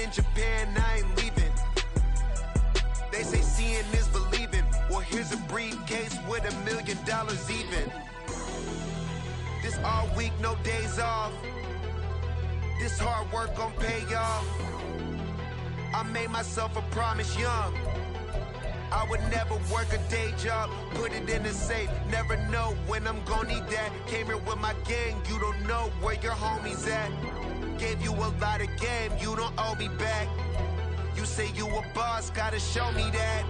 in Japan, I ain't leaving. They say seeing is believing. Well, here's a briefcase with $1 million even. This all week, no days off. This hard work gon' pay off. I made myself a promise young. I would never work a day job, put it in the safe. Never know when I'm gon' need that. Came here with my gang, you don't know where your homies at. Gave you a lot of game, you don't owe me back. You say you a boss, gotta show me that.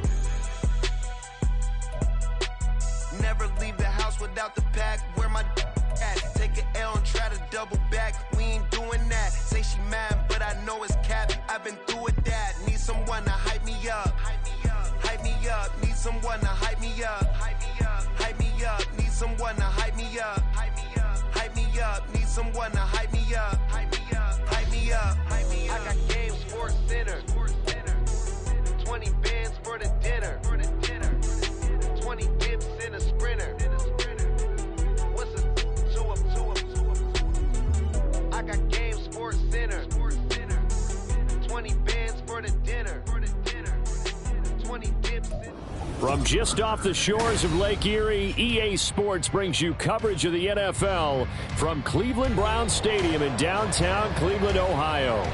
Never leave the house without the pack. Where my at? Take an L and try to double back. We ain't doing that. Say she mad, but I know it's cap. I've been through with that. Need someone to hype me up. Hype me up. Need someone to hype me up. Hype me up. Need someone to hype me up. Hype me up. Need someone to hype me up. Hype me up. I got Game Sports Center. 20 bands for the dinner. 20 dips in a sprinter. What's a two up? I got Game Sports Center. 20 bands for the dinner. 20 dips in. From just off the shores of Lake Erie, EA Sports brings you coverage of the NFL from Cleveland Browns Stadium in downtown Cleveland, Ohio.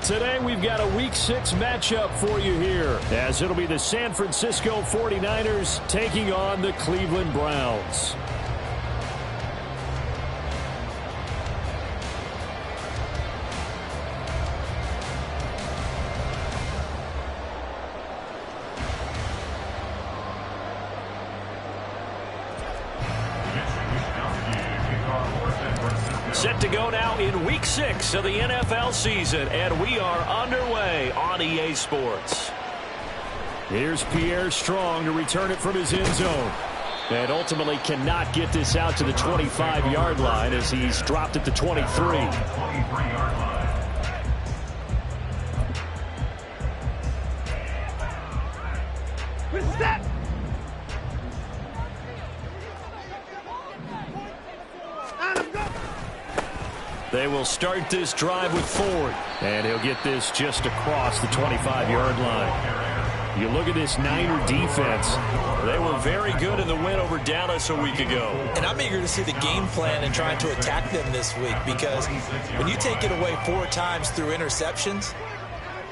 Today we've got a Week 6 matchup for you here, as it'll be the San Francisco 49ers taking on the Cleveland Browns. Set to go now in Week 6 of the NFL season, and we are underway on EA Sports. Here's Pierre Strong to return it from his end zone. And ultimately cannot get this out to the 25-yard line as he's dropped at the 23. Step! They will start this drive with Ford, and he'll get this just across the 25-yard line. You look at this Niner defense. They were very good in the win over Dallas a week ago. And I'm eager to see the game plan and trying to attack them this week, because when you take it away 4 times through interceptions,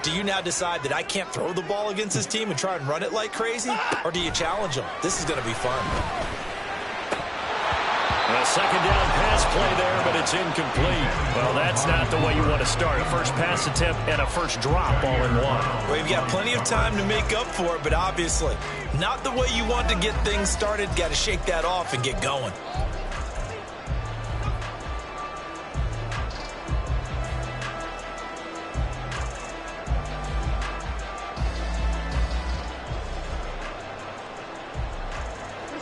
do you now decide that I can't throw the ball against this team and try and run it like crazy? Or do you challenge them? This is going to be fun. A second down pass play there, but it's incomplete. Well, that's not the way you want to start. A first pass attempt and a first drop all in one. Well, you've got plenty of time to make up for it, but obviously not the way you want to get things started. Got to shake that off and get going.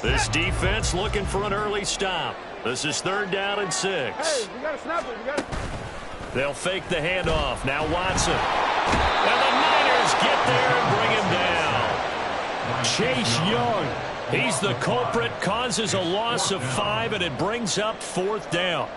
This defense looking for an early stop. This is 3rd down and 6. Hey, we got to snap it. They'll fake the handoff. Now Watson. And the Niners get there and bring him down. Chase Young. He's the culprit, causes a loss of 5, and it brings up 4th down.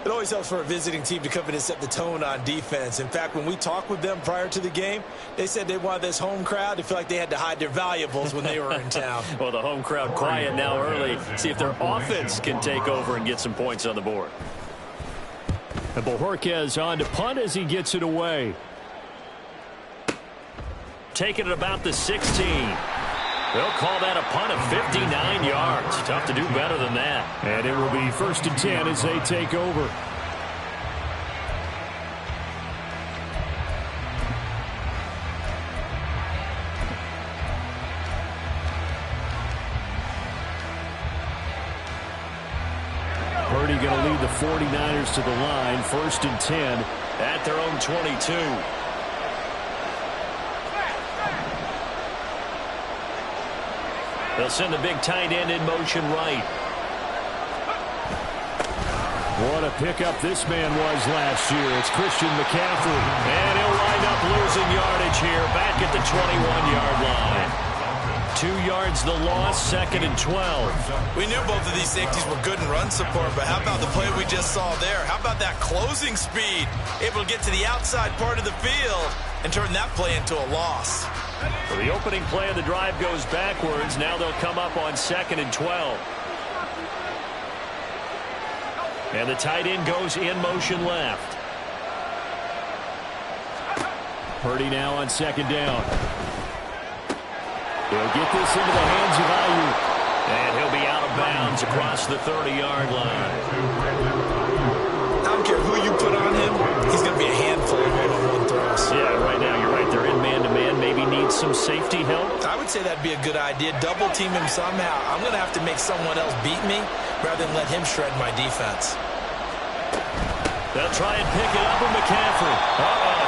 It always helps for a visiting team to come in and set the tone on defense. In fact, when we talked with them prior to the game, they said they wanted this home crowd to feel like they had to hide their valuables when they were in town. Well, the home crowd quiet now early. See if their offense can take over and get some points on the board. And Bojorquez on to punt as he gets it away. Taking it about the 16. They'll call that a punt of 59 yards. Tough to do better than that. And it will be 1st and 10 as they take over. Purdy going to lead the 49ers to the line. 1st and 10 at their own 22. They'll send the big tight end in motion right. What a pickup this man was last year. It's Christian McCaffrey. And he'll wind up losing yardage here back at the 21-yard line. 2 yards the loss, 2nd and 12. We knew both of these safeties were good in run support, but how about the play we just saw there? How about that closing speed? Able to get to the outside part of the field and turn that play into a loss. Well, the opening play of the drive goes backwards. Now they'll come up on 2nd and 12. And the tight end goes in motion left. Purdy now on 2nd down. He'll get this into the hands of Ayuk. And he'll be out of bounds across the 30-yard line. I don't care who you put on him. He's going to be a handful of one-on-one throws. Yeah, right now you're right. They're in man-to-man. Maybe needs some safety help. I would say that'd be a good idea. Double team him somehow. I'm going to have to make someone else beat me rather than let him shred my defense. They'll try and pick it up with McCaffrey.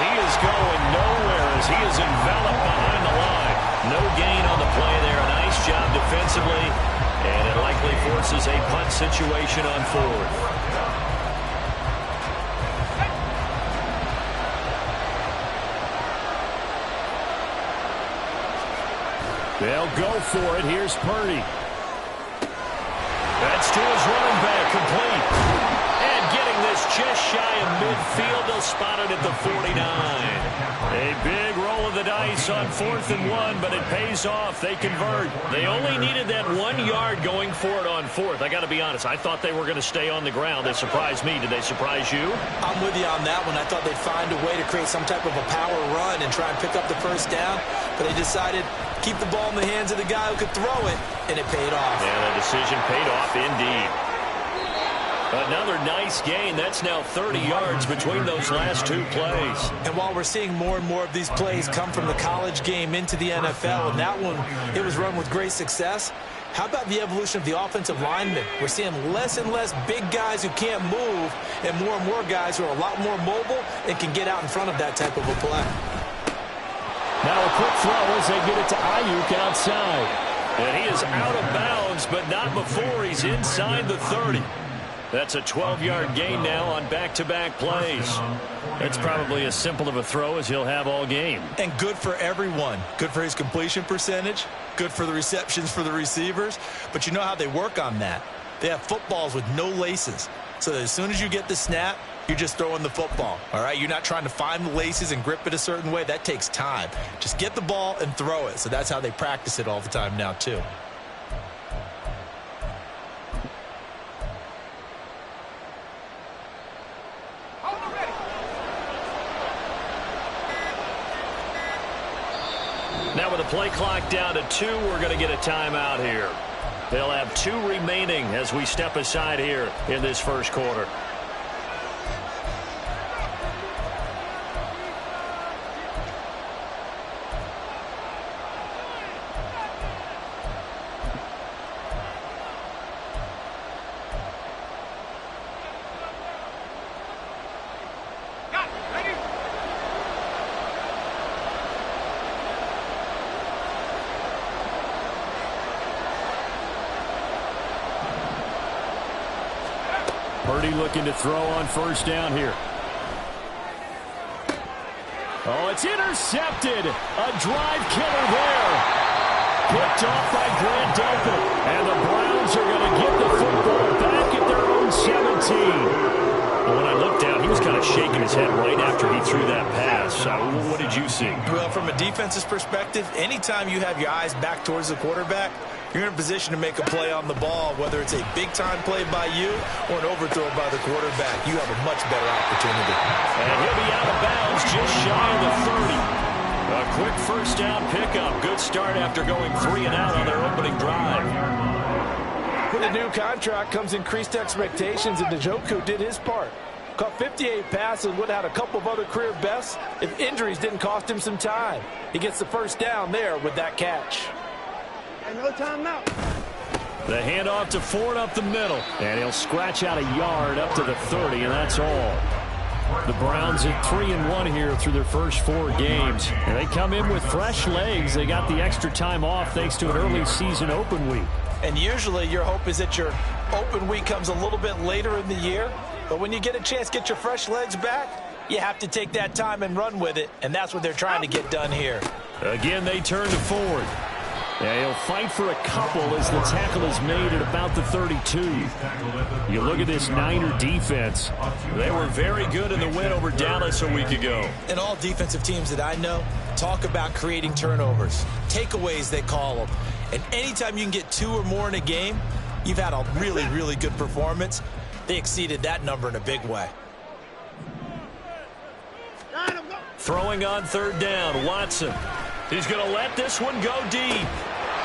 He is going nowhere as he is enveloped behind the line. No gain on the play there. A nice job defensively. And it likely forces a punt situation on 4th. They'll go for it. Here's Purdy. That's to his running back, complete. And getting this just shy of midfield, they'll spot it at the 49. A big roll of the dice on 4th and 1, but it pays off. They convert. They only needed that 1 yard going for it on 4th. I got to be honest, I thought they were going to stay on the ground. They surprised me. Did they surprise you? I'm with you on that one. I thought they'd find a way to create some type of a power run and try and pick up the first down, but they decided keep the ball in the hands of the guy who could throw it, and it paid off. And the decision paid off indeed. Another nice gain. That's now 30 yards between those last 2 plays. And while we're seeing more and more of these plays come from the college game into the NFL, and that one, it was run with great success, how about the evolution of the offensive linemen? We're seeing less and less big guys who can't move and more guys who are a lot more mobile and can get out in front of that type of a play. Now a quick throw as they get it to Ayuk outside. And he is out of bounds, but not before he's inside the 30. That's a 12-yard gain now on back-to-back plays. That's probably as simple of a throw as he'll have all game. And good for everyone. Good for his completion percentage. Good for the receptions for the receivers. But you know how they work on that. They have footballs with no laces. So that as soon as you get the snap, you're just throwing the football. All right? You're not trying to find the laces and grip it a certain way. That takes time. Just get the ball and throw it. So that's how they practice it all the time now, too. Now with the play clock down to 2, we're going to get a timeout here. They'll have 2 remaining as we step aside here in this first quarter. Purdy looking to throw on first down here. Oh, it's intercepted. A drive killer there. Picked off by Grant Delpit. And the Browns are going to get the football back at their own 17. When I looked down, he was kind of shaking his head right after he threw that pass. What did you see? Well, from a defense's perspective, anytime you have your eyes back towards the quarterback, you're in a position to make a play on the ball, whether it's a big-time play by you or an overthrow by the quarterback. You have a much better opportunity. And he'll be out of bounds just shy of the 30. A quick first down pickup. Good start after going 3 and out on their opening drive. With a new contract comes increased expectations, and Njoku did his part. Caught 58 passes, would have had a couple of other career bests if injuries didn't cost him some time. He gets the first down there with that catch. No timeout. The handoff to Ford up the middle. And he'll scratch out a yard up to the 30, and that's all. The Browns at 3-1 here through their first 4 games. And they come in with fresh legs. They got the extra time off thanks to an early season open week. And usually your hope is that your open week comes a little bit later in the year. But when you get a chance to get your fresh legs back, you have to take that time and run with it. And that's what they're trying to get done here. Again, they turn to Ford. Yeah, he'll fight for a couple as the tackle is made at about the 32. You look at this Niner defense. They were very good in the win over Dallas a week ago. And all defensive teams that I know talk about creating turnovers. Takeaways, they call them. And anytime you can get 2 or more in a game, you've had a really, really good performance. They exceeded that number in a big way. Throwing on third down, Watson. He's going to let this one go deep.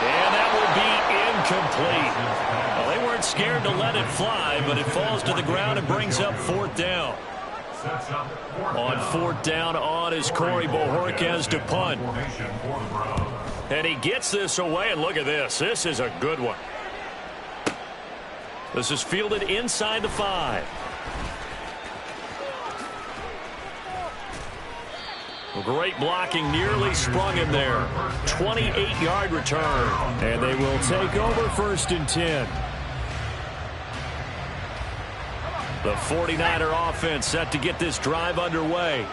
And that will be incomplete. Well, they weren't scared to let it fly, but it falls to the ground and brings up fourth down. On fourth down on is Corey Bojorquez to punt. And he gets this away, and look at this. This is a good one. This is fielded inside the 5. Great blocking, nearly sprung him there. 28-yard return. And they will take over first and 10. The 49er offense set to get this drive underway.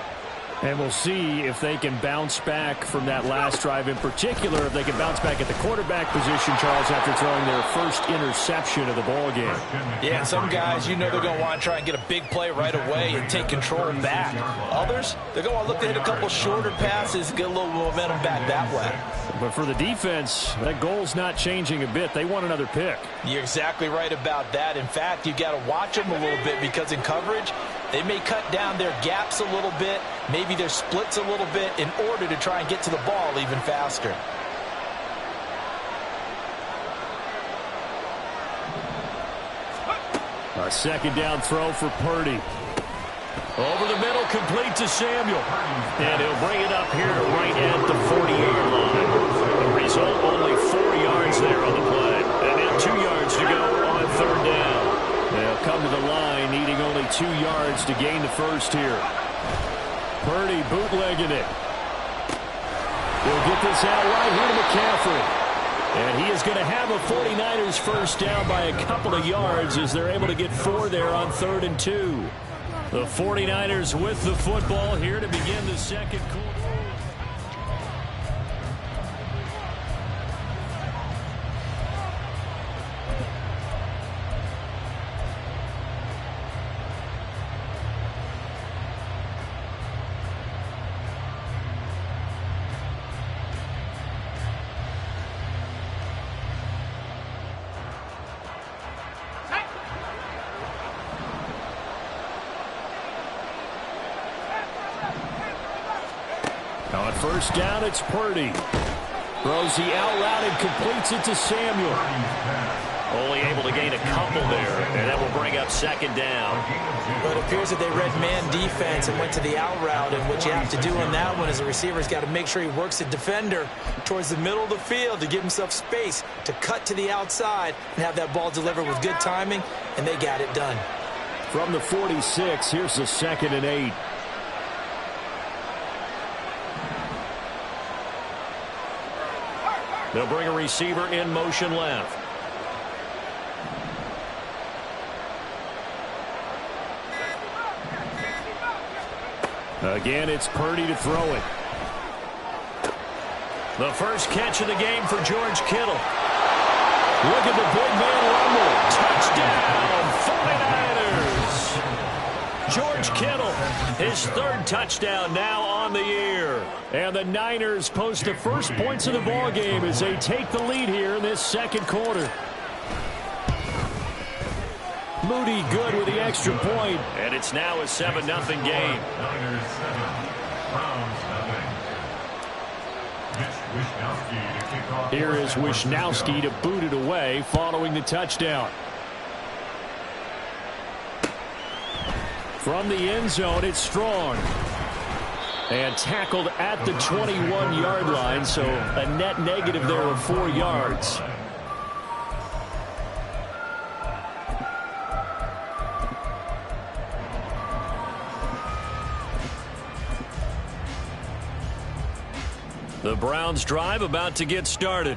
And we'll see if they can bounce back from that last drive, in particular, if they can bounce back at the quarterback position, Charles, after throwing their first interception of the ball game. Yeah, some guys, you know they're going to want to try and get a big play right away and take control back. Others, they're going to look to hit a couple shorter passes, get a little momentum back that way. But for the defense, that goal's not changing a bit. They want another pick. You're exactly right about that. In fact, you got to watch them a little bit because in coverage, they may cut down their gaps a little bit, maybe their splits a little bit in order to try and get to the ball even faster. A second down throw for Purdy. Over the middle, complete to Samuel. And he'll bring it up here to right at the 48-yard line. The result, only 4 yards there on the play. And now 2 yards to go on third down. They'll come to the line, needing only 2 yards to gain the first here. Purdy bootlegging it. He'll get this out right here to McCaffrey. And he is going to have a 49ers first down by a couple of yards as they're able to get 4 there on 3rd and 2. The 49ers with the football here to begin the second quarter. On first down, it's Purdy. Throws the out route and completes it to Samuel. Only able to gain a couple there, and that will bring up second down. But it appears that they read man defense and went to the out route, and what you have to do on that one is the receiver's got to make sure he works the defender towards the middle of the field to give himself space to cut to the outside and have that ball delivered with good timing, and they got it done. From the 46, here's the 2nd and 8. They'll bring a receiver in motion left. Again, it's Purdy to throw it. The first catch of the game for George Kittle. Look at the big man rumble. Touchdown, 49ers! George Kittle, his 3rd touchdown now on the year. And the Niners post the first points of the ball game as they take the lead here in this second quarter. Moody good with the extra point, and it's now a 7-0 game. Here is Wishnowski to boot it away following the touchdown. From the end zone, it's Strong. And tackled at the 21-yard line, so a net negative there of 4 yards. The Browns drive about to get started.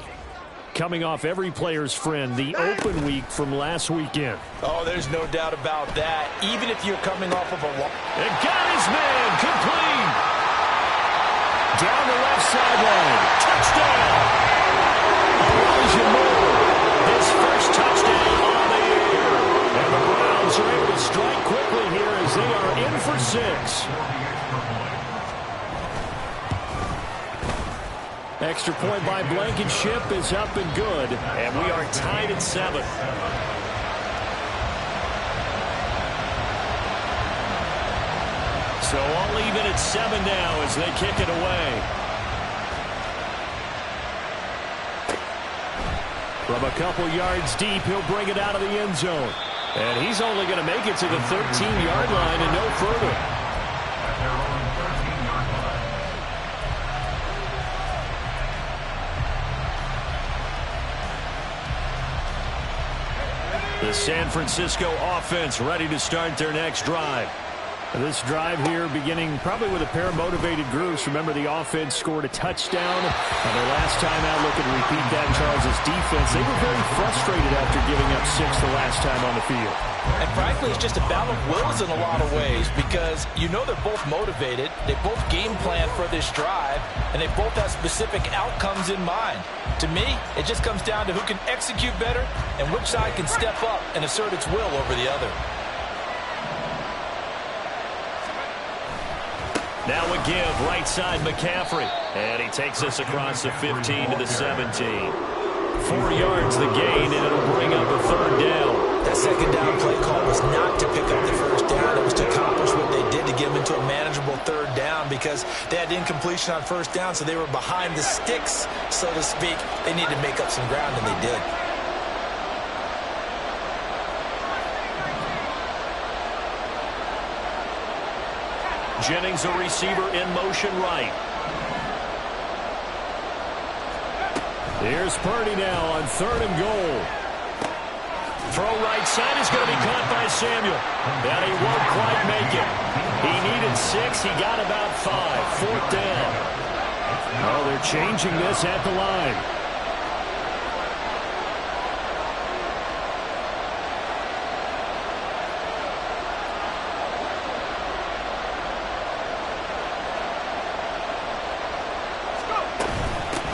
Coming off every player's friend, the open week from last weekend. Oh, there's no doubt about that. Even if you're coming off of a long... And got his man complete. Down the left sideline. Touchdown. you more. His first touchdown on the year. And the Browns are able to strike quickly here as they are in for 6. Extra point by Blankenship is up and good. And we are tied at 7. So all even at 7 now as they kick it away. From a couple yards deep, he'll bring it out of the end zone. And he's only going to make it to the 13-yard line and no further. The San Francisco offense ready to start their next drive. This drive here beginning probably with a pair of motivated groups. Remember, the offense scored a touchdown on their last time out. Look and repeat that. Charles' defense, they were very frustrated after giving up 6 the last time on the field. And frankly, it's just a battle of wills in a lot of ways because you know they're both motivated. They both game plan for this drive, and they both have specific outcomes in mind. To me, it just comes down to who can execute better and which side can step up and assert its will over the other. Now a give, right side McCaffrey. And he takes us across the 15 to the 17. 4 yards the gain, and it'll bring up a 3rd down. That second down play call was not to pick up the first down. It was to accomplish what they did to get them into a manageable 3rd down because they had incompletion on first down, so they were behind the sticks, so to speak. They needed to make up some ground, and they did. Jennings, a receiver in motion right. Here's Purdy now on 3rd and goal. Throw right side is going to be caught by Samuel. And he won't quite make it. He needed 6. He got about 5. 4th down. Oh, they're changing this at the line.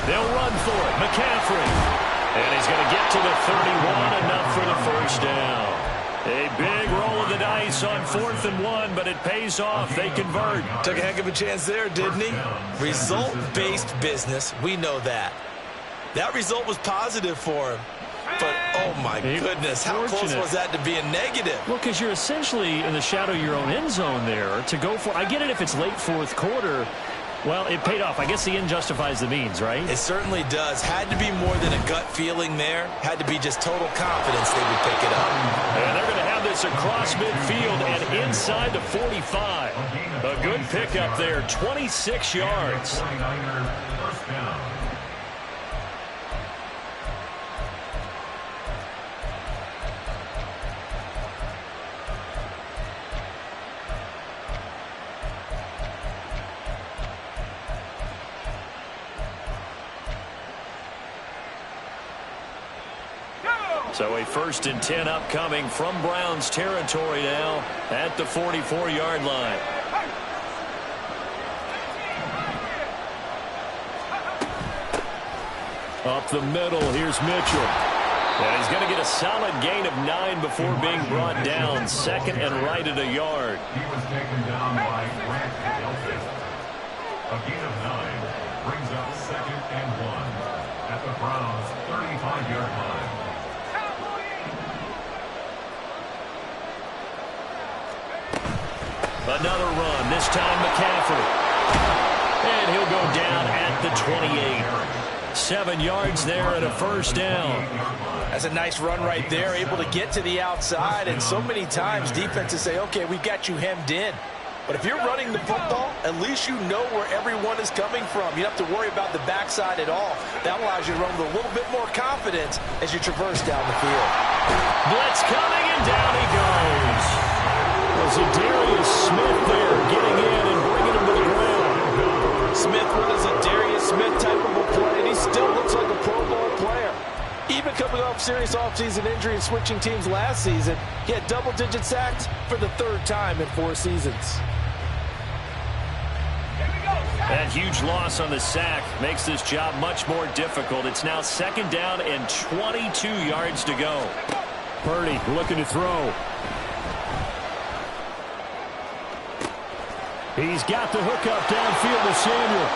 They'll run for it. McCaffrey. And he's going to get to the 31, enough for the first down. A big roll of the dice on 4th and 1, but it pays off. They convert. Took a heck of a chance there, didn't he? Result-based business. We know that. That result was positive for him. But, oh, my goodness, how close was that to being negative? Well, because you're essentially in the shadow of your own end zone there to go for. I get it if it's late 4th quarter. Well, it paid off. I guess the end justifies the means, right? It certainly does. Had to be more than a gut feeling there. Had to be just total confidence they would pick it up. And they're going to have this across midfield and inside the 45. A good pickup there, 26 yards. So a 1st and 10 upcoming from Browns territory now at the 44-yard line. Up the middle, here's Mitchell. And he's going to get a solid gain of 9 before being brought down. 2nd and right at a yard. He was taken down by Grant Delpit. A gain of 9 brings up 2nd and 1 at the Browns' 35-yard line. Another run, this time McCaffrey. And he'll go down at the 28. 7 yards there and a first down. That's a nice run right there, able to get to the outside. And so many times defenses say, okay, we got you hemmed in. But if you're running the football, at least you know where everyone is coming from. You don't have to worry about the backside at all. That allows you to run with a little bit more confidence as you traverse down the field. Blitz coming, and down he goes. Was it Darius Smith there getting in and bringing him to the ground? Smith was a Darius Smith type of a play, and he still looks like a Pro Bowl player. Even coming off serious offseason injury and switching teams last season, he had double-digit sacks for the 3rd time in 4 seasons. Here we go. That huge loss on the sack makes this job much more difficult. It's now 2nd down and 22 yards to go. Purdy looking to throw. He's got the hook up downfield to Samuel.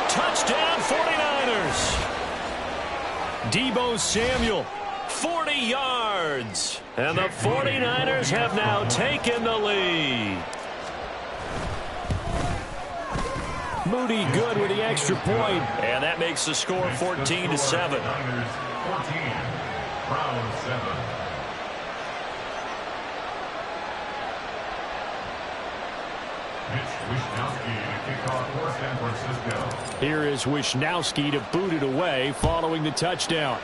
Touchdown 49ers. Deebo Samuel, 40 yards. And the 49ers have now taken the lead. Moody good with the extra point. And that makes the score 14-7. 14, Browns 7. Mitch Wishnowsky to kick off for San Francisco. Here is Wishnowsky to boot it away following the touchdown.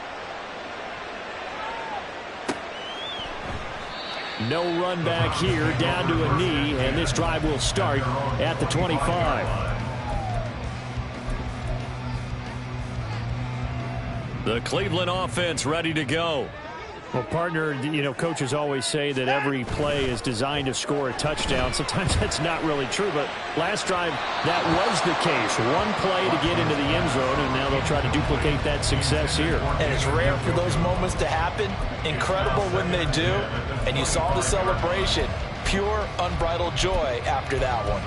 No run back here, down to a knee, and this drive will start at the 25. The Cleveland offense ready to go. Well, partner, you know, coaches always say that every play is designed to score a touchdown. Sometimes that's not really true, but last drive, that was the case. One play to get into the end zone, and now they'll try to duplicate that success here. And it's rare for those moments to happen. Incredible when they do. And you saw the celebration. Pure, unbridled joy after that one.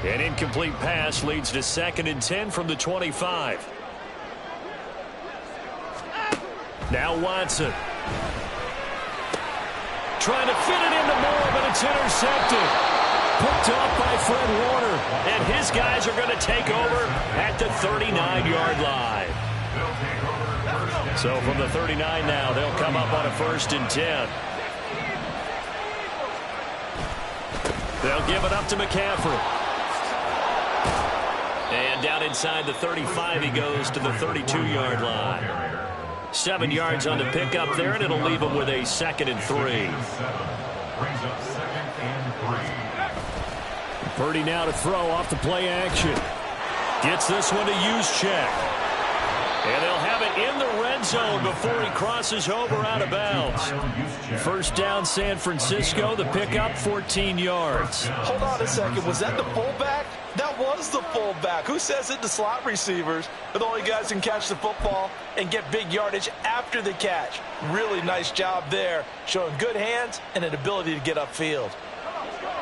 An incomplete pass leads to 2nd and 10 from the 25. Now Watson. Trying to fit it into Moore, but it's intercepted. Picked off by Fred Warner. And his guys are going to take over at the 39-yard line. So from the 39 now, they'll come up on a 1st and 10. They'll give it up to McCaffrey. And down inside the 35, he goes to the 32-yard line. 7 yards on the pickup there, and it'll leave him with a 2nd and 3. Brings up 2nd and 3. Purdy now to throw off the play action. Gets this one to Juszczyk. And they'll have it in the red zone before he crosses over out of bounds. 1st down, San Francisco. The pickup, 14 yards. Hold on a second. Was that the fullback? That was the fullback. Who says it to slot receivers? They're the only guys who can catch the football and get big yardage after the catch. Really nice job there, showing good hands and an ability to get upfield.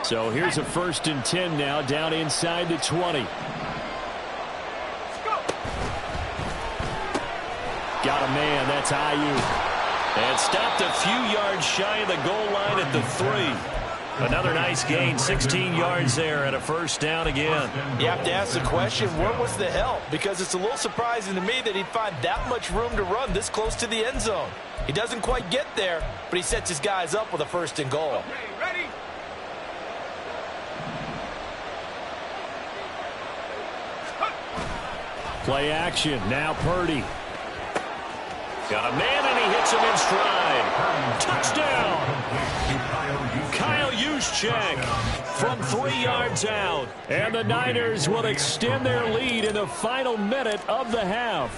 So here's a 1st and 10 now, down inside the 20. Got a man, that's Ayuk. And stopped a few yards shy of the goal line at the 3. Another nice gain, 16 yards there and a 1st down again. You have to ask the question, where was the help? Because it's a little surprising to me that he'd find that much room to run this close to the end zone. He doesn't quite get there, but he sets his guys up with a 1st and goal. Ready? Play action, now Purdy. Got a man, and he hits him in stride. Touchdown! Kyle Juszczyk from 3 yards out. And the Niners will extend their lead in the final minute of the half.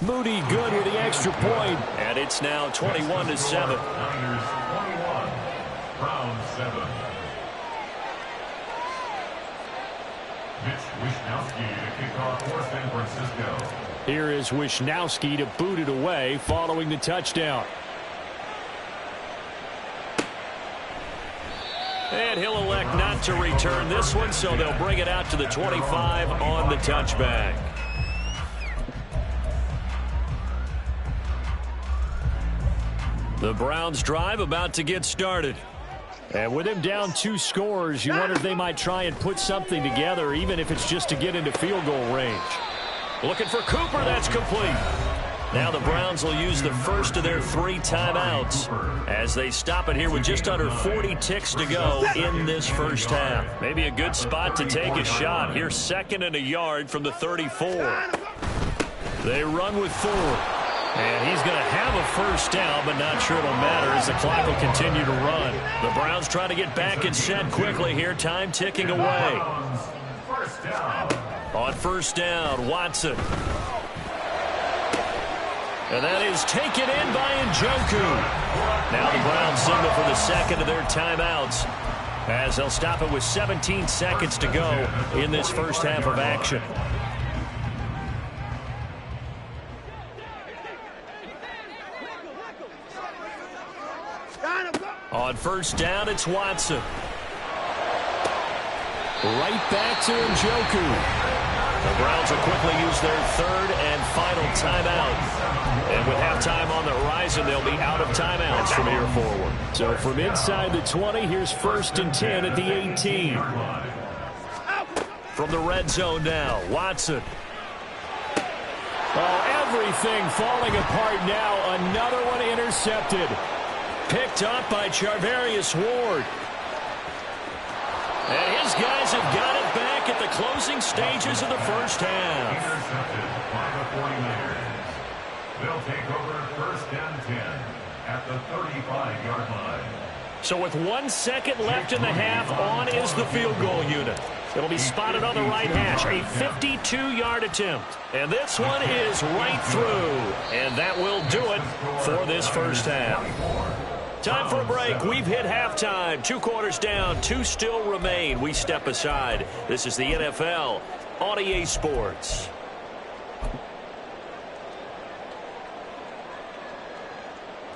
Moody good with the extra point. And it's now 21-7. Niners 21, Browns 7. Mitch Wishnowsky to kick off for San Francisco. Here is Wishnowsky to boot it away following the touchdown. And he'll elect not to return this one, so they'll bring it out to the 25 on the touchback. The Browns drive about to get started. And with him down 2 scores, you wonder if they might try and put something together, even if it's just to get into field goal range. Looking for Cooper, that's complete. Now the Browns will use the first of their 3 timeouts as they stop it here with just under 40 ticks to go in this first half. Maybe a good spot to take a shot. Here's 2nd and a yard from the 34. They run with 4. And he's going to have a 1st down, but not sure it'll matter as the clock will continue to run. The Browns trying to get back and set quickly here. Time ticking away. First down. On 1st down, Watson. And that is taken in by Njoku. Now the Browns signal for the second of their timeouts, as they'll stop it with 17 seconds to go in this first half of action. On first down, it's Watson. Right back to Njoku. The Browns will quickly use their third and final timeout. And with halftime on the horizon, they'll be out of timeouts from here forward. So from inside the 20, here's 1st and 10 at the 18. From the red zone now, Watson. Oh, everything falling apart now. Another one intercepted. Picked up by Charvarius Ward. And his guys have got it back at the closing stages of the first half. Intercepted by the 49ers. They'll take over 1st and 10 at the 35-yard line. So with 1 second left in the half, on is the field goal unit. It'll be spotted on the right hash, a 52-yard attempt. And this one is right through. And that will do it for this first half. Time for a break. We've hit halftime. 2 quarters down, 2 still remain. We step aside. This is the NFL on EA Sports.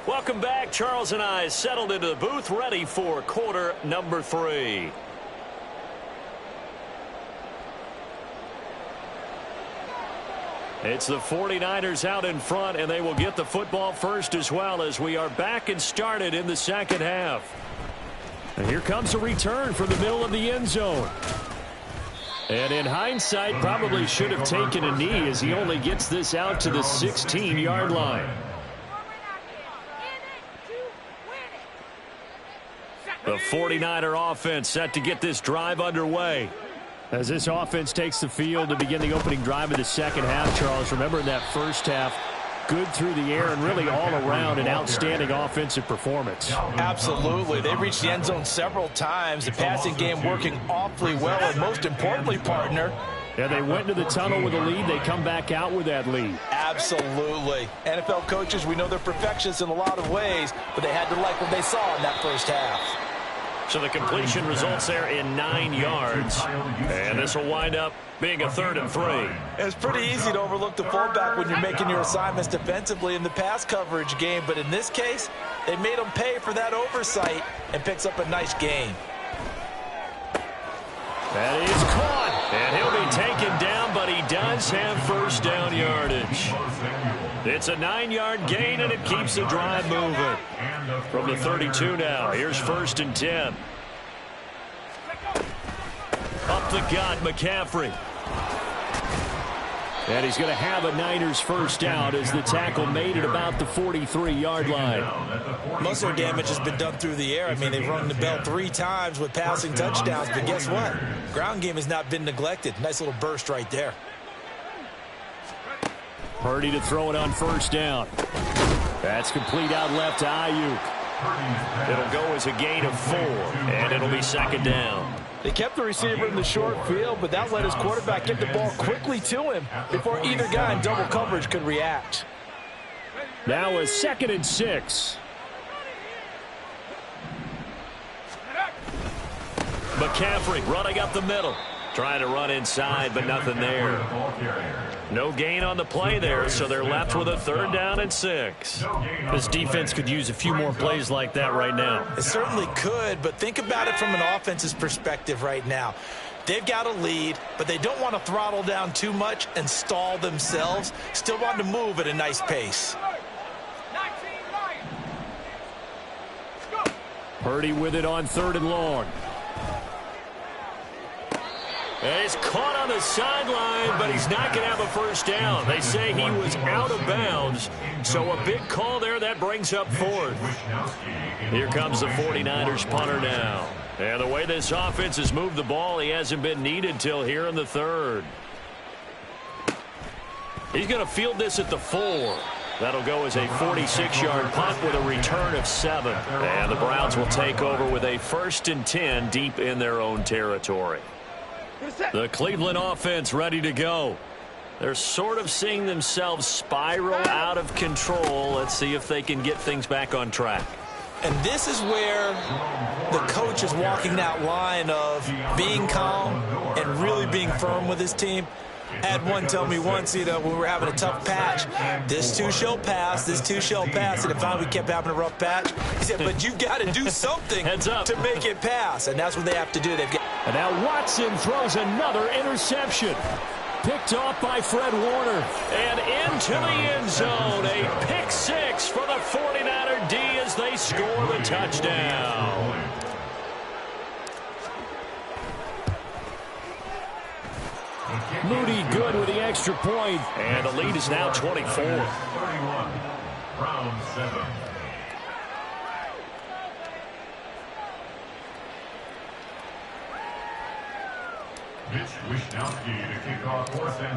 Welcome back. Charles and I settled into the booth, ready for quarter number 3. It's the 49ers out in front, and they will get the football first as well, as we are back and started in the second half. And here comes a return from the middle of the end zone. And in hindsight, probably should have taken a knee, as he only gets this out to the 16-yard line. The 49er offense set to get this drive underway. As this offense takes the field to begin the opening drive of the second half, Charles, remember in that first half, good through the air and really all around an outstanding offensive performance. Absolutely. They reached the end zone several times. The passing game working awfully well, and most importantly, partner, yeah, they went to the tunnel with a lead. They come back out with that lead. Absolutely. NFL coaches, we know they're perfectionists in a lot of ways, but they had to like what they saw in that first half. So the completion results there in 9 yards. And this will wind up being a 3rd and 3. It's pretty easy to overlook the fullback when you're making your assignments defensively in the pass coverage game. But in this case, they made him pay for that oversight and picks up a nice gain. That is caught. And he'll be taken down, but he does have first down yardage. It's a 9-yard gain, and it keeps the drive moving. From the 32 now, here's 1st and 10. Up the gut, McCaffrey. And he's going to have a Niners first down as the tackle made at about the 43-yard line. Most of their damage has been done through the air. I mean, they've rung the bell 3 times with passing touchdowns, but guess what? Ground game has not been neglected. Nice little burst right there. Purdy to throw it on first down. That's complete out left to Ayuk. It'll go as a gain of 4, and it'll be 2nd down. They kept the receiver in the short field, but that let his quarterback get the ball quickly to him before either guy in double coverage could react. Now a 2nd and 6. McCaffrey running up the middle. Trying to run inside, but nothing there. No gain on the play there, so they're left with a 3rd down and 6. This defense could use a few more plays like that right now. It certainly could, but think about it from an offense's perspective right now. They've got a lead, but they don't want to throttle down too much and stall themselves. Still want to move at a nice pace. Purdy with it on 3rd and long. And he's caught on the sideline, but he's not going to have a first down. They say he was out of bounds, so a big call there. That brings up 4th. Here comes the 49ers punter now. And the way this offense has moved the ball, he hasn't been needed till here in the 3rd. He's going to field this at the 4. That'll go as a 46-yard punt with a return of 7. And the Browns will take over with a 1st and 10 deep in their own territory. The Cleveland offense ready to go. They're sort of seeing themselves spiral out of control. Let's see if they can get things back on track. And this is where the coach is walking that line of being calm and really being firm with his team. I had one tell me once, when we were having a tough patch, this too shall pass, this too shall pass. And if finally we kept having a rough patch, he said, but you've got to do something to make it pass. And that's what they have to do. And now Watson throws another interception. Picked off by Fred Warner. And into the end zone. A pick six for the 49er D as they score the touchdown. Moody good with the extra point. And the lead is now 24. 31. Round 7.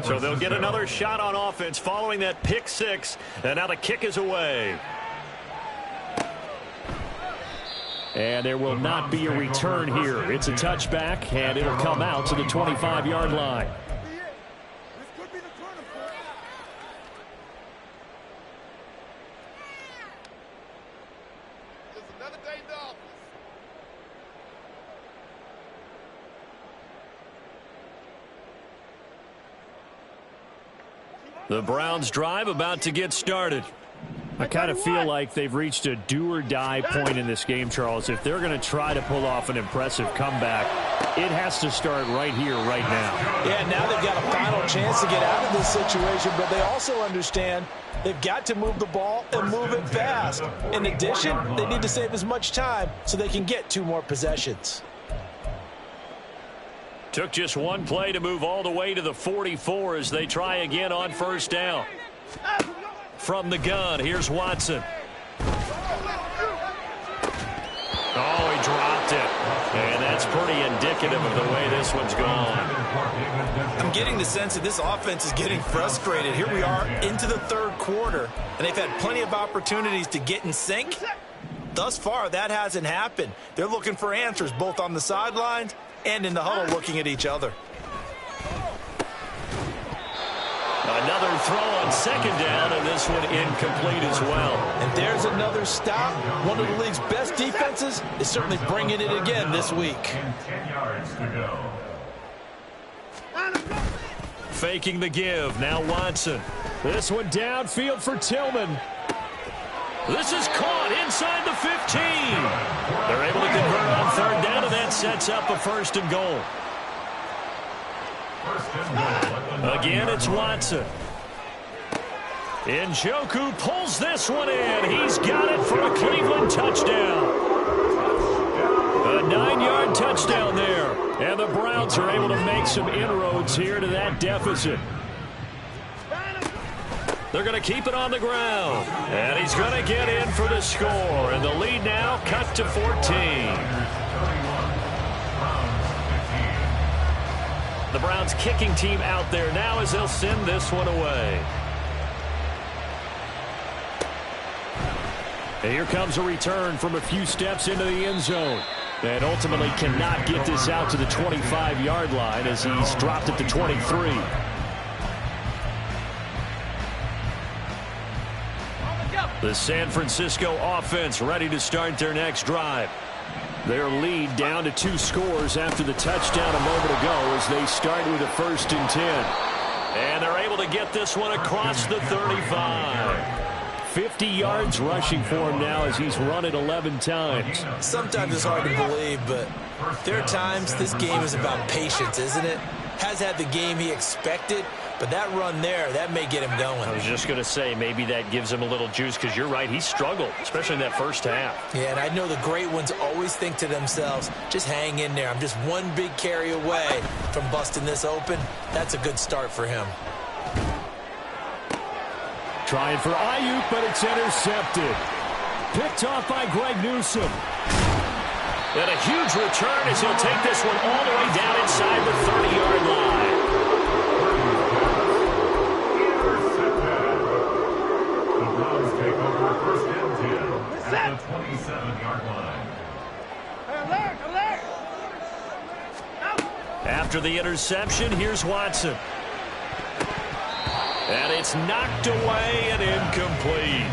So they'll get another shot on offense following that pick six. And now the kick is away. And there will not be a return here. It's a touchback, and it'll come out to the 25-yard line. The Browns drive about to get started. I kind of feel like they've reached a do-or-die point in this game, Charles. If they're going to try to pull off an impressive comeback, it has to start right here, right now. Yeah, now they've got a final chance to get out of this situation, but they also understand they've got to move the ball and move it fast. In addition, they need to save as much time so they can get 2 more possessions. Took just one play to move all the way to the 44 as they try again on first down. From the gun, here's Watson. Oh, he dropped it. And that's pretty indicative of the way this one's gone. I'm getting the sense that this offense is getting frustrated. Here we are into the 3rd quarter, and they've had plenty of opportunities to get in sync. Thus far, that hasn't happened. They're looking for answers both on the sidelines and in the huddle looking at each other. Another throw on second down, and this one incomplete as well. And there's another stop. One of the league's best defenses is certainly bringing it again this week. 10 yards to go. Faking the give. Now Watson. This one downfield for Tillman. This is caught inside the 15. They're able to convert on third down, and that sets up a first and goal. Again, it's Watson. Njoku pulls this one in. He's got it for a Cleveland touchdown. A 9-yard touchdown there. And the Browns are able to make some inroads here to that deficit. They're going to keep it on the ground. And he's going to get in for the score. And the lead now cut to 14. The Browns kicking team out there now as they'll send this one away. And here comes a return from a few steps into the end zone. And ultimately cannot get this out to the 25-yard line as he's dropped it to 23. The San Francisco offense ready to start their next drive. Their lead down to 2 scores after the touchdown a moment ago as they start with a 1st and 10. And they're able to get this one across the 35. 50 yards rushing for him now as he's run it 11 times. Sometimes it's hard to believe, but there are times this game is about patience, isn't it? Has had the game he expected, but that run there, that may get him going. I was just going to say, maybe that gives him a little juice because you're right, he struggled, especially in that first half. Yeah, and I know the great ones always think to themselves, just hang in there. I'm just one big carry away from busting this open. That's a good start for him. Trying for Ayuk, but it's intercepted. Picked off by Greg Newsome. And a huge return as he'll take this one all the way down inside the 30-yard line. The Browns take over 1st and 10 at the 27-yard line. After the interception, here's Watson. And it's knocked away and incomplete.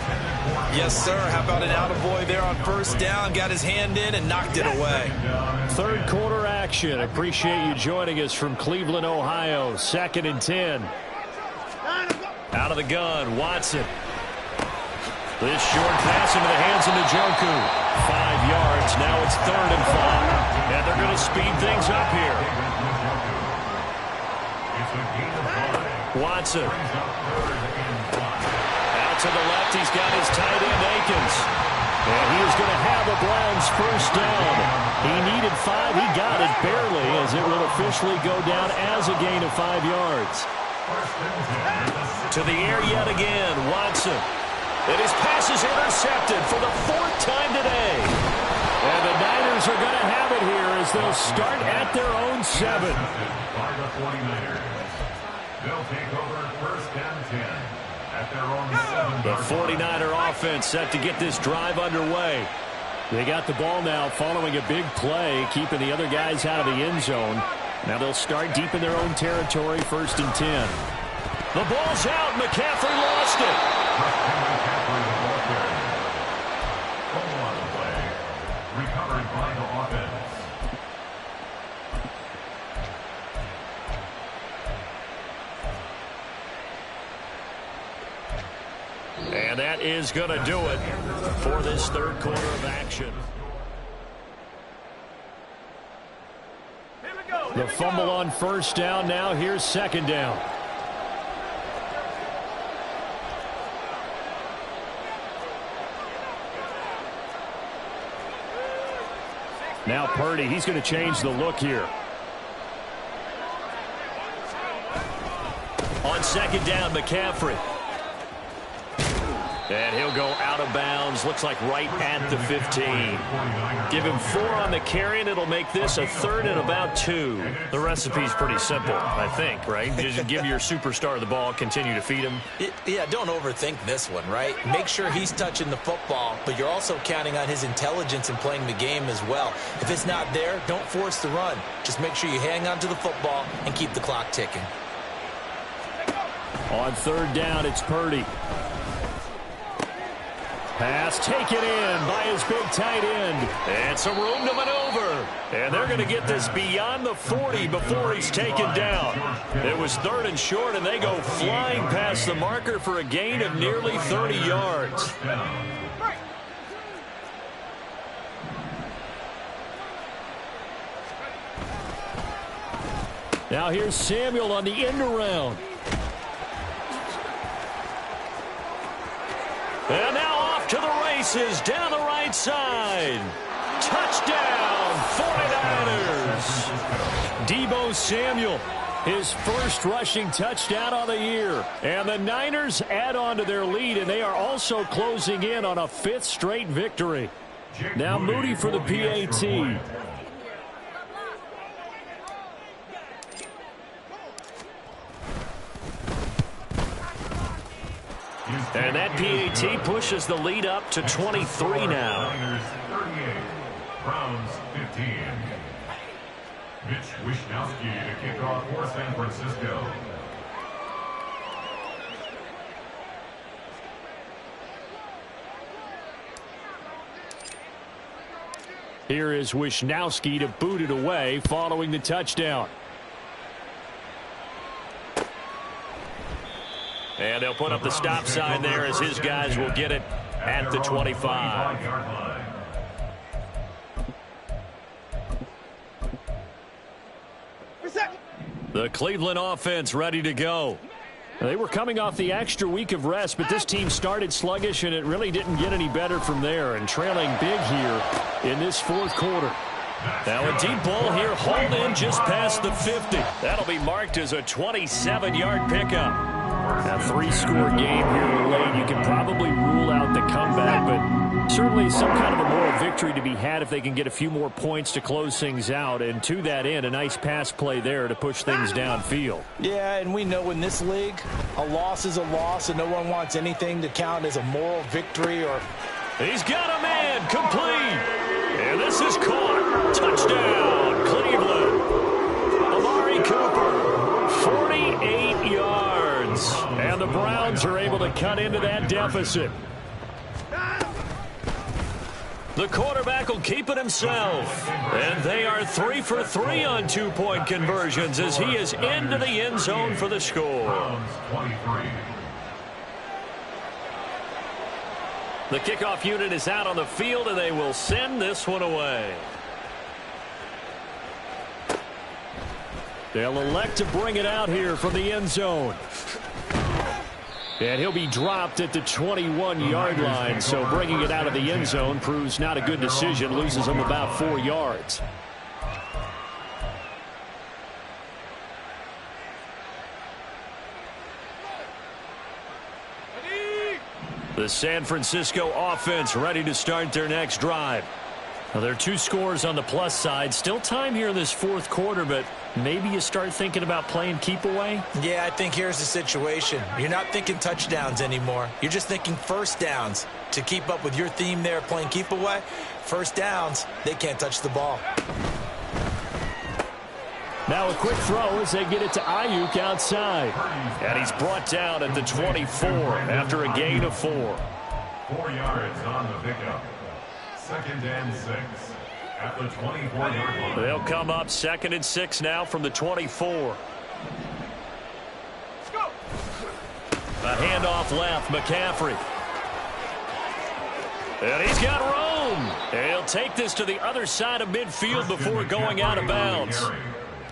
Yes, sir. How about an attaboy there on first down? Got his hand in and knocked it away. Third quarter action. Appreciate you joining us from Cleveland, Ohio. 2nd and 10. Out of the gun, Watson. This short pass into the hands of Njoku. 5 yards. Now it's 3rd and 5. And they're going to speed things up here. Watson. Out to the left, he's got his tight end, Akins. And he is going to have the Browns first down. He needed 5. He got it barely, as it will officially go down as a gain of 5 yards. To the air yet again, Watson. And his pass is intercepted for the 4th time today. And the Niners are going to have it here as they'll start at their own 7. They'll take over 1st and 10 at their own 7. The 49er offense set to get this drive underway. They got the ball now following a big play, keeping the other guys out of the end zone. Now they'll start deep in their own territory, 1st and 10. The ball's out. McCaffrey lost it. McCaffrey, the ball carrier. Fumble on the play. Recovered by the offense. And that is going to do it for this 3rd quarter of action. The fumble on first down. Now here's 2nd down. Now Purdy, he's going to change the look here. On 2nd down, McCaffrey. And he'll go out of bounds. Looks like right at the 15. Give him 4 on the carry, and it'll make this a 3rd and about 2. The recipe's pretty simple, I think, right? Just give your superstar the ball, continue to feed him. Yeah, don't overthink this one, right? Make sure he's touching the football, but you're also counting on his intelligence in playing the game as well. If it's not there, don't force the run. Just make sure you hang on to the football and keep the clock ticking. On 3rd down, it's Purdy. Pass taken in by his big tight end. And some room to maneuver. And they're going to get this beyond the 40 before he's taken down. It was 3rd and short, and they go flying past the marker for a gain of nearly 30 yards. Now here's Samuel on the end around. And now off to the races down the right side. Touchdown, 49ers. Deebo Samuel, his first rushing touchdown of the year. And the Niners add on to their lead, and they are also closing in on a 5th straight victory. Now Moody for the PAT. And that PAT pushes the lead up to 23 now. 38, Browns 15. Mitch Wishnowsky to kick off for San Francisco. Here is Wishnowsky to boot it away following the touchdown. And they'll put up the stop sign there as his guys will get it at the 25. The Cleveland offense ready to go. They were coming off the extra week of rest, but this team started sluggish, and it really didn't get any better from there, and trailing big here in this 4th quarter. Now a deep ball here, hauled in just past the 50. That'll be marked as a 27-yard pickup. A 3-score game here late. You can probably rule out the comeback, but certainly some kind of a moral victory to be had if they can get a few more points to close things out. And to that end, a nice pass play there to push things downfield. Yeah, and we know in this league, a loss is a loss, and no one wants anything to count as a moral victory. Or he's got a man, complete. And this is caught. Touchdown, Cleveland. Amari Cooper, 48 yards. And And the Browns are able to cut into that deficit. The quarterback will keep it himself. And they are 3 for 3 on two-point conversions as he is into the end zone for the score. The kickoff unit is out on the field, and they will send this one away. They'll elect to bring it out here from the end zone. And he'll be dropped at the 21-yard line, so bringing it out of the end zone proves not a good decision, loses him about 4 yards. The San Francisco offense ready to start their next drive. Now, there are 2 scores on the plus side. Still time here in this fourth quarter, but maybe you start thinking about playing keep away? Yeah, I think here's the situation. You're not thinking touchdowns anymore. You're just thinking first downs. To keep up with your theme there, playing keep away, first downs, they can't touch the ball. Now a quick throw as they get it to Ayuk outside. And he's brought down at the 24 after a gain of 4. 4 yards on the pickup. 2nd and 6 at the 24-yard line. They'll come up 2nd and 6 now from the 24. A handoff left, McCaffrey. And he's got room. And he'll take this to the other side of midfield before going out of bounds.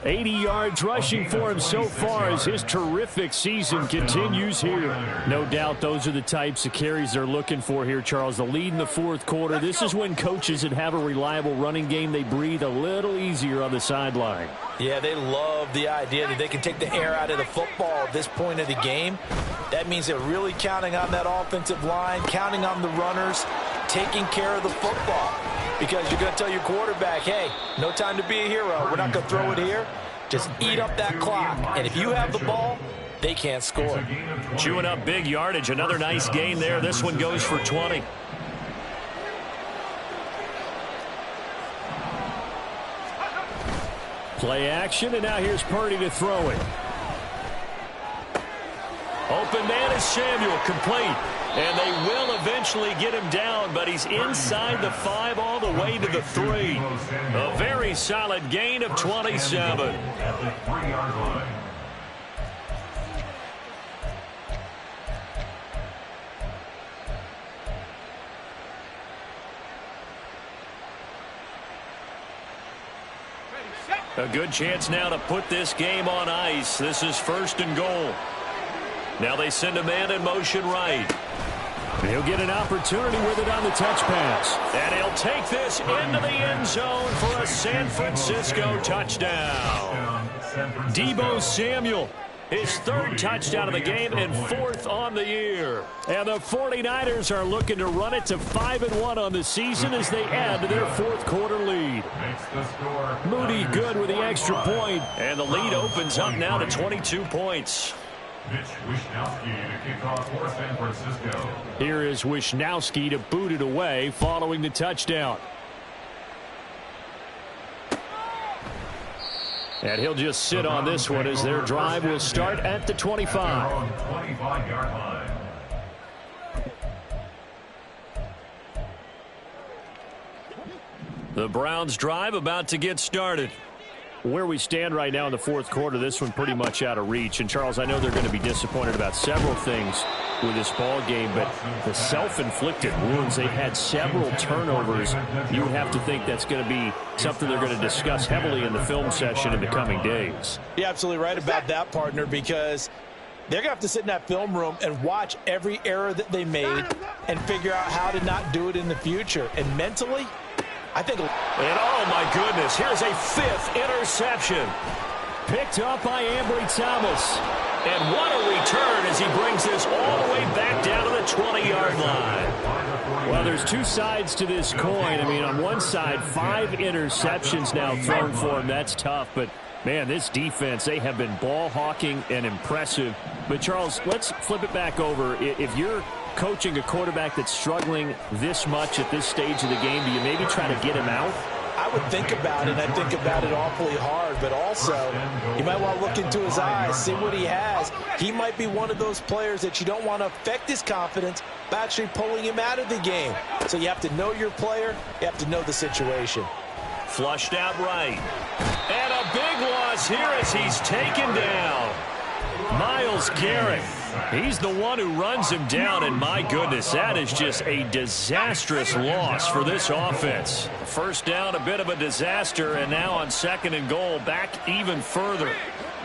80 yards rushing for him so far as his terrific season continues here. No doubt those are the types of carries they're looking for here, Charles. The lead in the fourth quarter. This is when coaches that have a reliable running game, they breathe a little easier on the sideline. Yeah, they love the idea that they can take the air out of the football at this point of the game. That means they're really counting on that offensive line, counting on the runners, taking care of the football. Because you're going to tell your quarterback, hey, no time to be a hero. We're not going to throw it here. Just eat up that clock. And if you have the ball, they can't score. Chewing up big yardage. Another nice gain there. This one goes for 20. Play action, and now here's Purdy to throw it. Open man is Samuel, complete. And they will eventually get him down, but he's inside the 5 all the way to the 3. A very solid gain of 27. At the 3-yard line. A good chance now to put this game on ice. This is 1st and goal. Now they send a man in motion right. He'll get an opportunity with it on the touch pass. And he'll take this into the end zone for a San Francisco touchdown. Deebo Samuel, his 3rd touchdown of the game and 4th on the year. And the 49ers are looking to run it to 5-1 on the season as they add to their 4th quarter lead. Moody good with the extra point, and the lead opens up now to 22 points. Mitch Wishnowsky to kick off for San Francisco. Here is Wishnowsky to boot it away following the touchdown. And he'll just sit on this one as their drive will start at the 25. 25-yard line. The Browns drive about to get started. Where we stand right now in the fourth quarter, this one pretty much out of reach. And, Charles, I know they're going to be disappointed about several things with this ball game, but the self-inflicted wounds, they've had several turnovers. You would have to think that's going to be something they're going to discuss heavily in the film session in the coming days. You're absolutely right about that, partner, because they're going to have to sit in that film room and watch every error that they made and figure out how to not do it in the future. And mentally, I think... And oh my goodness, here's a 5th interception. Picked up by Ambry Thomas. And what a return as he brings this all the way back down to the 20-yard line. Well, there's 2 sides to this coin. I mean, on one side, 5 interceptions now thrown for him. That's tough, but man, this defense, they have been ball hawking and impressive. But Charles, let's flip it back over. If you're coaching a quarterback that's struggling this much at this stage of the game, do you maybe try to get him out? I would think about it, and I think about it awfully hard, but also you might want to look into his eyes, see what he has. He might be one of those players that you don't want to affect his confidence by actually pulling him out of the game. So you have to know your player, you have to know the situation. Flushed out right. And a big loss here as he's taken down. Myles Garrett. He's the one who runs him down, and my goodness, that is just a disastrous loss for this offense. First down, a bit of a disaster, and now on 2nd and goal, back even further.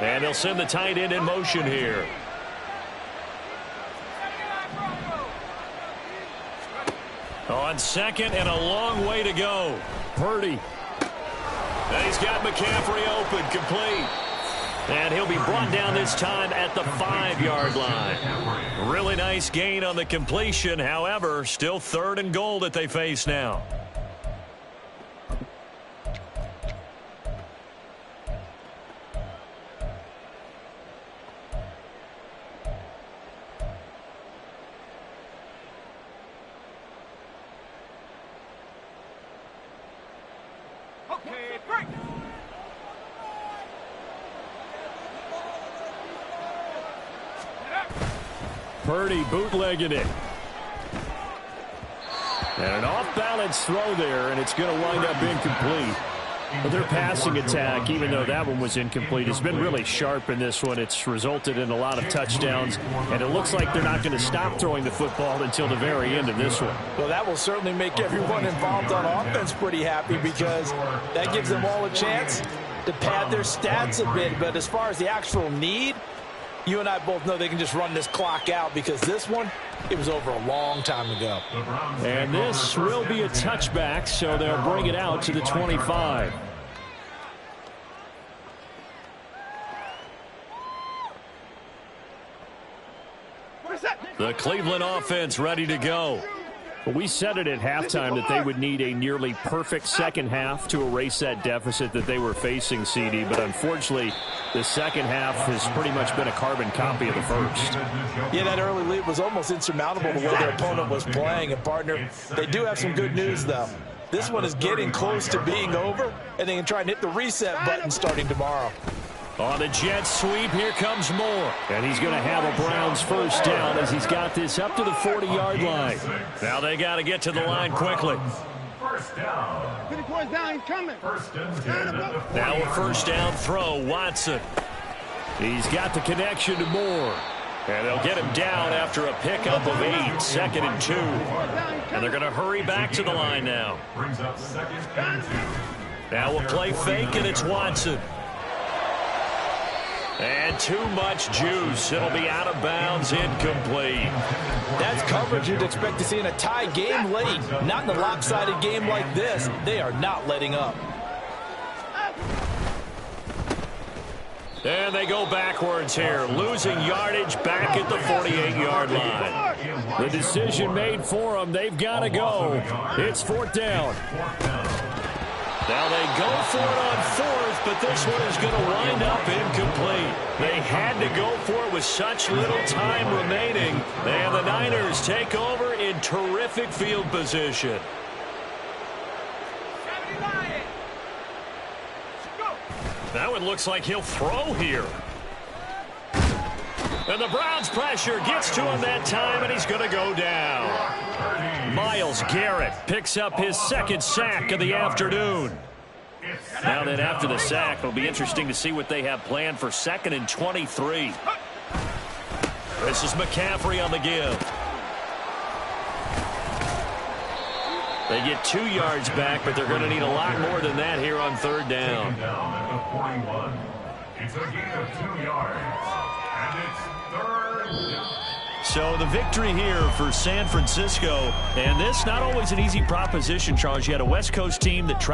And they'll send the tight end in motion here. On 2nd and a long way to go. Purdy. And he's got McCaffrey open, complete. And he'll be brought down this time at the 5-yard line. Really nice gain on the completion. However, still 3rd and goal that they face now. Okay, break. Purdy bootlegging it. And an off-balance throw there, and it's going to wind up incomplete. But their passing attack, even though that one was incomplete, has been really sharp in this one. It's resulted in a lot of touchdowns, and it looks like they're not going to stop throwing the football until the very end of this one. Well, that will certainly make everyone involved on offense pretty happy, because that gives them all a chance to pad their stats a bit. But as far as the actual need, you and I both know they can just run this clock out, because this one, it was over a long time ago. And this will be a touchback, so they'll bring it out to the 25. The Cleveland offense ready to go. Well, we said it at halftime that they would need a nearly perfect second half to erase that deficit that they were facing, CD. But unfortunately, the second half has pretty much been a carbon copy of the first. Yeah, that early lead was almost insurmountable the way their opponent was playing. And, partner, they do have some good news, though. This one is getting close to being over, and they can try and hit the reset button starting tomorrow. On the jet sweep, here comes Moore. And he's going to have a Browns first down as he's got this up to the 40-yard line. Now they got to get to the line quickly. First down. 50 points down, he's coming. Now a first down throw, Watson. He's got the connection to Moore. And they'll get him down after a pickup of 8, 2nd and 2. And they're going to hurry back to the line now. Brings up 2nd and 2. Now we'll play fake, and it's Watson. And too much juice. It'll be out of bounds, incomplete. That's coverage you'd expect to see in a tie game late. Not in a lopsided game like this. They are not letting up. And they go backwards here, losing yardage back at the 48-yard line. The decision made for them. They've got to go. It's 4th down. Now they go for it on 4th, but this one is going to wind up incomplete. They had to go for it with such little time remaining. And the Niners take over in terrific field position. That one looks like he'll throw here. And the Browns pressure gets to him that time, and he's going to go down. Myles Garrett picks up his 2nd sack of the afternoon. Now then, after the sack, it'll be interesting to see what they have planned for 2nd and 23. This is McCaffrey on the give. They get 2 yards back, but they're going to need a lot more than that here on 3rd down. It's a gain of 2 yards. And it's 3rd down. So the victory here for San Francisco. And this not always an easy proposition, Charles. You had a West Coast team that tried